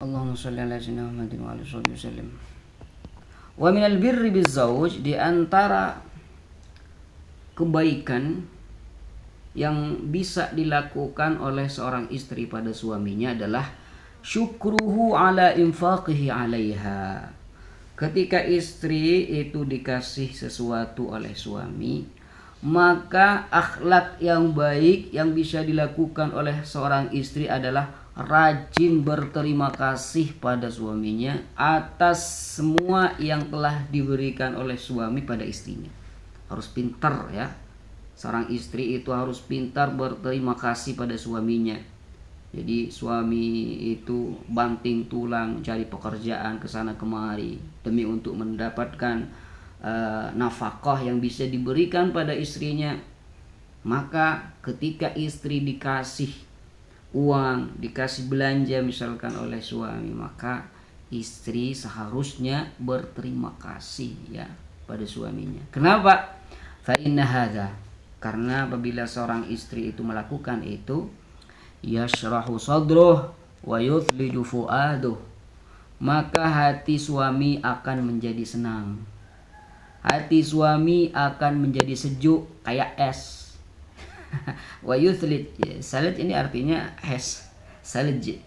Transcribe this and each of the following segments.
Allahumma sholli ala sayyidina Muhammadin wa alihi wasallam. Wa minal birri bizzauj, di antara kebaikan yang bisa dilakukan oleh seorang istri pada suaminya adalah syukruhu ala infaqihi alaiha. Ketika istri itu dikasih sesuatu oleh suami, maka akhlak yang baik yang bisa dilakukan oleh seorang istri adalah rajin berterima kasih pada suaminya atas semua yang telah diberikan oleh suami pada istrinya. Harus pintar ya. Seorang istri itu harus pintar berterima kasih pada suaminya. Jadi suami itu banting tulang cari pekerjaan ke sana kemari demi untuk mendapatkan nafkah yang bisa diberikan pada istrinya. Maka ketika istri dikasih uang, dikasih belanja misalkan oleh suami, maka istri seharusnya berterima kasih ya pada suaminya. Kenapa? Fa inna hadza, karena apabila seorang istri itu melakukan itu, yashrahu sadruh wa yuthliju fuaduh, maka hati suami akan menjadi senang. Hati suami akan menjadi sejuk kayak es. Wa yuthlij, salj ini artinya es, salju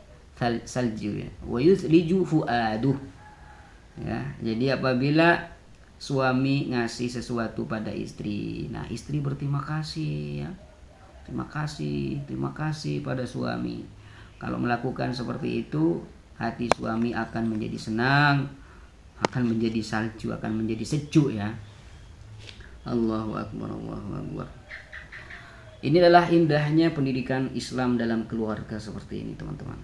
ya. Wa yuthliju fuaduh ya. Jadi apabila suami ngasih sesuatu pada istri, nah istri berterima kasih ya. Terima kasih pada suami. Kalau melakukan seperti itu, hati suami akan menjadi senang, akan menjadi salju, akan menjadi sejuk ya. Allahu akbar, Allahu akbar. Ini adalah indahnya pendidikan Islam dalam keluarga seperti ini, teman-teman.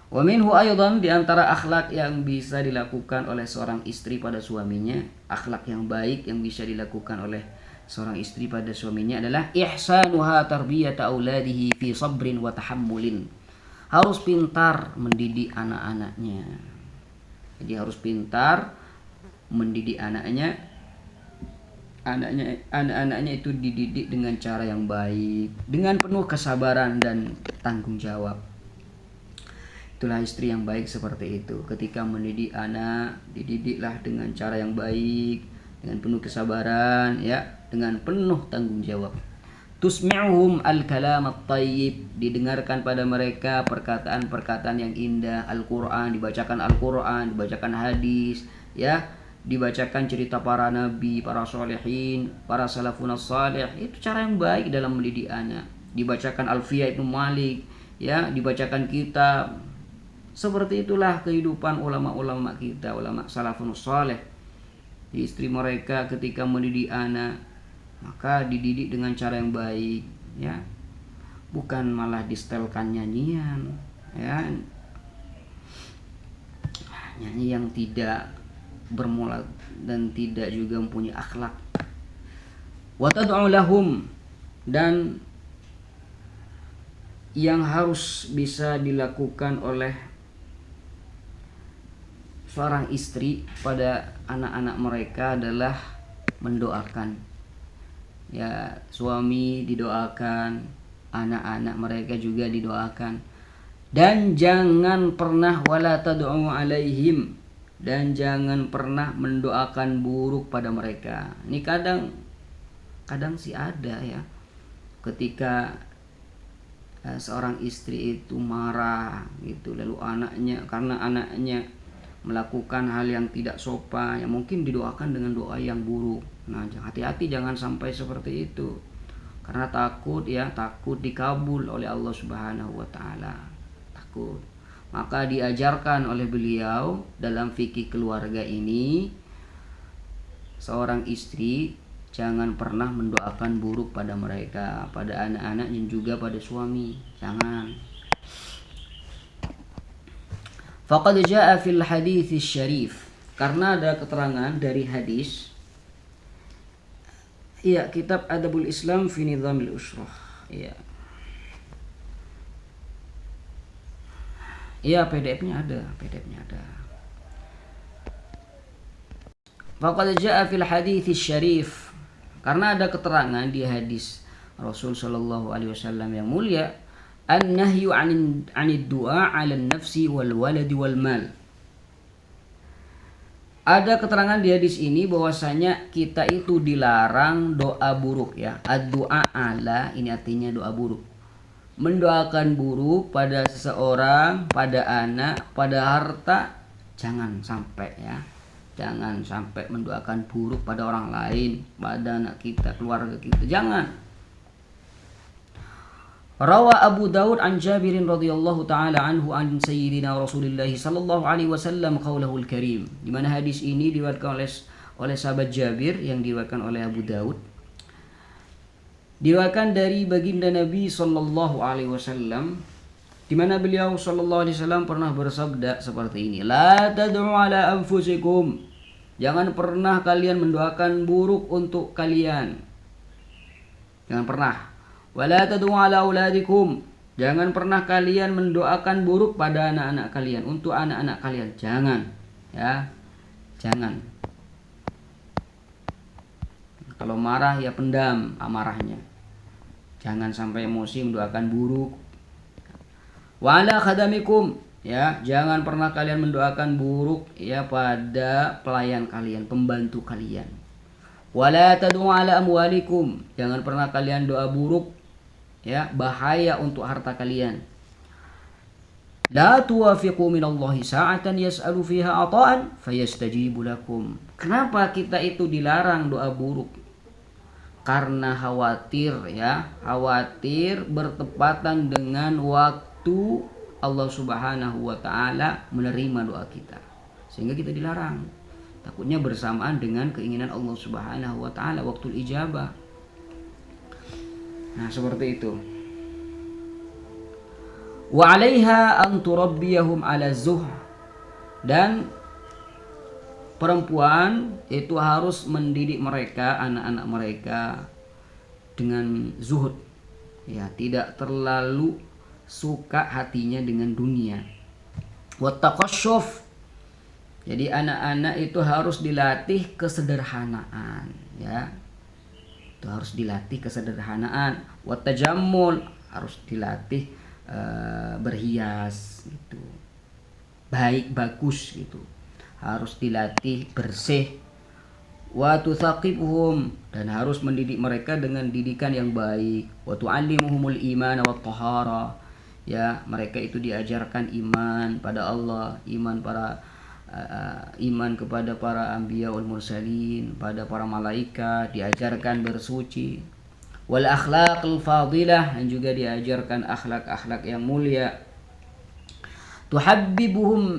Wa minhu aydan, di antara akhlak yang bisa dilakukan oleh seorang istri pada suaminya, akhlak yang baik yang bisa dilakukan oleh seorang istri pada suaminya adalah ihsanuha tarbiyata auladihi fi sabrin wa tahammulin. Harus pintar mendidik anak-anaknya. Jadi harus pintar mendidik anak-anaknya itu dididik dengan cara yang baik, dengan penuh kesabaran dan tanggung jawab. Itulah istri yang baik seperti itu. Ketika mendidik anak, dididiklah dengan cara yang baik, dengan penuh kesabaran ya, dengan penuh tanggung jawab. Tusmi'uhum al-kalam at-tayyib, didengarkan pada mereka perkataan-perkataan yang indah, Al-Qur'an, dibacakan Al-Qur'an, dibacakan hadis ya, dibacakan cerita para nabi, para solehin, para salafun salih. Itu cara yang baik dalam mendidik anak. Dibacakan Alfiyah Ibnu Malik ya, dibacakan kitab. Seperti itulah kehidupan ulama-ulama kita, ulama salafun salih. Istri mereka ketika mendidik anak, maka dididik dengan cara yang baik ya, bukan malah distelkan nyanyian ya, nyanyi yang tidak bermoral dan tidak juga mempunyai akhlak. Wa tad'u lahum, dan yang harus bisa dilakukan oleh seorang istri pada anak-anak mereka adalah mendoakan ya. Suami didoakan, anak-anak mereka juga didoakan, dan jangan pernah wala tad'u alaihim, dan jangan pernah mendoakan buruk pada mereka. Ini kadang sih ada ya, ketika seorang istri itu marah gitu, lalu karena anaknya melakukan hal yang tidak sopan, yang mungkin didoakan dengan doa yang buruk. Nah, hati-hati jangan sampai seperti itu, karena takut dikabul oleh Allah Subhanahu wa taala. Takut. Maka diajarkan oleh beliau dalam fikih keluarga ini, seorang istri jangan pernah mendoakan buruk pada mereka, pada anak-anak dan juga pada suami. Jangan. Faqad jaa fil hadits syarif, karena ada keterangan dari hadis ya, kitab Adabul Islam fi Nizamil Usrah ya. Iya, PDF-nya ada. Faqad jaa fil hadits syarif, karena ada keterangan di hadis Rasul sallallahu alaihi wasallam yang mulia an-nahyu 'anid du'a 'ala an-nafsi wal waladi wal mal. Ada keterangan di hadis ini bahwasanya kita itu dilarang doa buruk ya. Ad-du'a ala ini artinya doa buruk. Mendoakan buruk pada seseorang, pada anak, pada harta, jangan sampai ya. Jangan sampai mendoakan buruk pada orang lain, pada anak kita, keluarga kita. Jangan. Rawa Abu Daud an Jabirin radhiyallahu taala anhu an sayyidina Rasulillah sallallahu alaihi wasallam qaulahul karim. Di mana hadis ini diriwayatkan oleh sahabat Jabir yang diriwayatkan oleh Abu Daud. Diriwayatkan dari baginda Nabi sallallahu alaihi wasallam di mana beliau sallallahu alaihi wasallam pernah bersabda seperti ini. La tad'u ala anfusikum. Jangan pernah kalian mendoakan buruk untuk kalian. Jangan pernah. Wala tad'u ala auladikum. Jangan pernah kalian mendoakan buruk pada anak-anak kalian, untuk anak-anak kalian. Jangan. Ya. Jangan. Kalau marah ya pendam amarahnya. Jangan sampai emosi mendoakan buruk. Wa ala khadamikum. Ya, jangan pernah kalian mendoakan buruk ya pada pelayan kalian, pembantu kalian. Wala tad'u ala amwalikum. Jangan pernah kalian doa buruk ya, bahaya untuk harta kalian. La tuwafiqu minallahi sa'atan yas'alu fiha ata'an fayastajibu lakum. Kenapa kita itu dilarang doa buruk? Karena khawatir ya, khawatir bertepatan dengan waktu Allah Subhanahu wa taala menerima doa kita. Sehingga kita dilarang. Takutnya bersamaan dengan keinginan Allah Subhanahu wa taala waktu ijabah. Nah, seperti itu. Wa 'alaiha an turabbiyahum 'ala zuhd. Dan perempuan itu harus mendidik mereka, anak-anak mereka dengan zuhud. Ya, tidak terlalu suka hatinya dengan dunia. Wa taqashshuf. Jadi anak-anak itu harus dilatih kesederhanaan, ya. Itu harus dilatih kesederhanaan. Wat tajammul, harus dilatih berhias gitu. Baik bagus gitu. Harus dilatih bersih. Wa tutsaqibuhum, dan harus mendidik mereka dengan didikan yang baik. Wa tu'allimuhumul iman wat thahara. Ya, mereka itu diajarkan iman pada Allah, iman kepada para anbiya wal mursalin, pada para malaikat, diajarkan bersuci. Wal akhlaqul fadilah, dan juga diajarkan akhlak-akhlak yang mulia. Tuhabbibu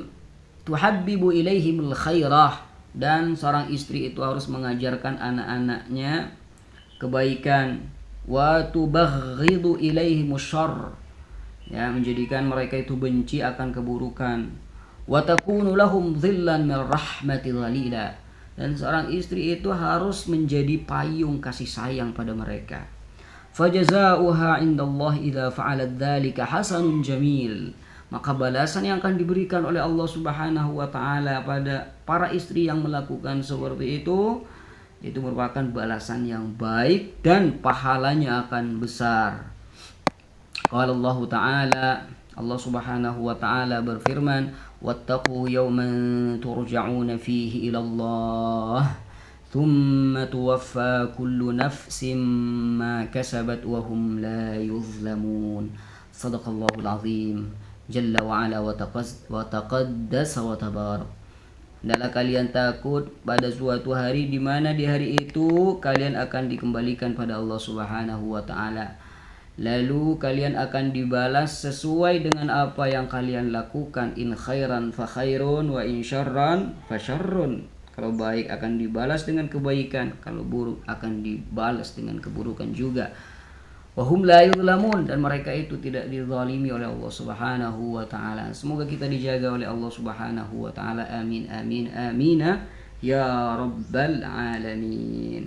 ilaihimul khairah, dan seorang istri itu harus mengajarkan anak-anaknya kebaikan. Wa tubaghidu ilaihimus syarr, ya, menjadikan mereka itu benci akan keburukan. Wa takunu lahum dhillan min rahmati dhalila, dan seorang istri itu harus menjadi payung kasih sayang pada mereka. Fajazauha indallahi idza fa'alat dzalika hasanun jamil. Maka balasan yang akan diberikan oleh Allah Subhanahu wa taala pada para istri yang melakukan seperti itu merupakan balasan yang baik dan pahalanya akan besar. Qala Allah Ta'ala, Allah Subhanahu wa taala berfirman, wattaqu yawman turja'una fihi ila Allah thumma tuwaffa kullu nafsin ma kasabat wa hum la yuzlamun. Sadaqallahul azim. Jalla wa ala wa taqaddasa wa tabarak. Hendaklah kalian takut pada suatu hari di mana di hari itu kalian akan dikembalikan pada Allah Subhanahu wa taala. Lalu kalian akan dibalas sesuai dengan apa yang kalian lakukan. In khairan fa khairun wa in syarran fa syarrun. Kalau baik akan dibalas dengan kebaikan, kalau buruk akan dibalas dengan keburukan juga. Wa hum la yuzlamun, dan mereka itu tidak dizalimi oleh Allah Subhanahu wa taala. Semoga kita dijaga oleh Allah Subhanahu wa taala. Amin amin amina ya rabbal alamin.